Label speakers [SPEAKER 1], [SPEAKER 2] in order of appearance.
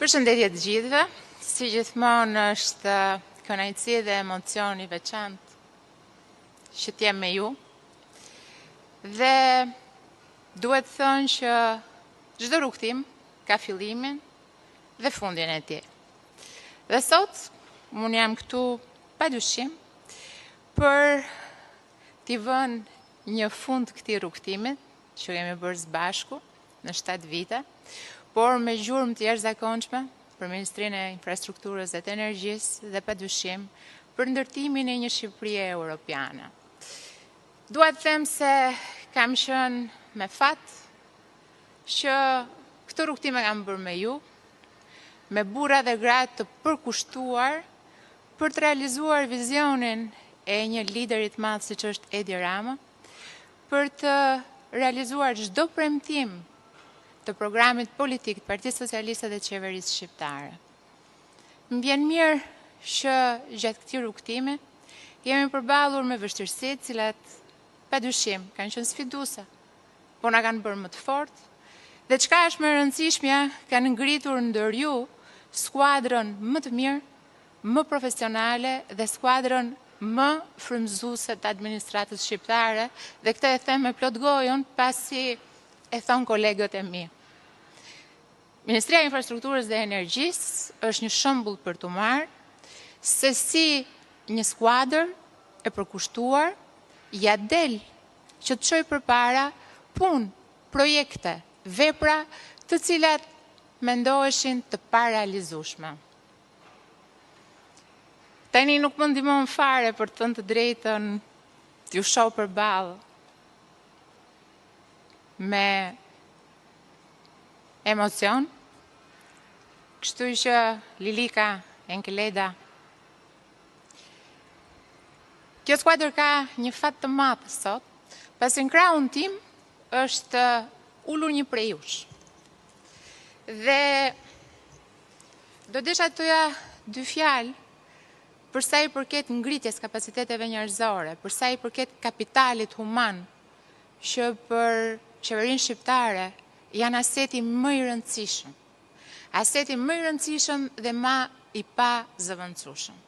[SPEAKER 1] Përshëndetje të gjithëve, si gjithmonë është kënaqësi dhe emocion i veçantë që t'jem me ju. Dhe duhet thënë që çdo rrugtim ka fillimin dhe fundin e tij. Dhe sot unë jam këtu padyshim për t'i vënë një fund këtij rrugtimit që kemi bërë së bashku në 7 vite, por me gjurmë të jashtëzakonshme për Ministrinë e Infrastrukturës dhe të Energjisë dhe padyshim për ndërtimin e një Shqipërie europiane. Dua të them se kam qenë me fat që këtë rrugtim e kam bërë me ju, me burra dhe gra të përkushtuar për të realizuar vizionin e një liderit madh siç është Edi Rama, për të realizuar çdo premtim të programit politik të Partisë Socialiste dhe Qeverisë Shqiptare. Më vjen mirë që gjatë këtij rrugtimi jemi përballur me vështirësi të cilat padyshim kanë qenë sfiduese, por na kanë bërë më të fortë, dhe çka është më e rëndësishmja, kanë ngritur ndër ju skuadrën më të mirë, më profesionale dhe skuadrën më frymëzuese të administratës shqiptare, dhe këtë e them me plot gojën pasi e thon kolegët e mi. Ministria e Infrastrukturës dhe Energjisë është një shembull për t'u marrë se si një skuadër e përkushtuar ja del që të çojë përpara punë, projekte, vepra të cilat mendoheshin të parealizueshme. Tani nuk më ndihmon fare për të thënë të drejtën t'ju shoh përballë me emocion, kështu që Lilika Enkeleda, kjo skuadër ka një fat të madh sot, pasi në krahun tim është ulur një prej jush. Dhe do desha të thoja 2 fjalë për sa i përket ngritjes kapaciteteve njerëzore, për sa i përket kapitalit human, që për qeverinë shqiptare janë aseti më i rëndësishëm. Aseti më i rëndësishëm dhe më i pa zëvendësueshëm.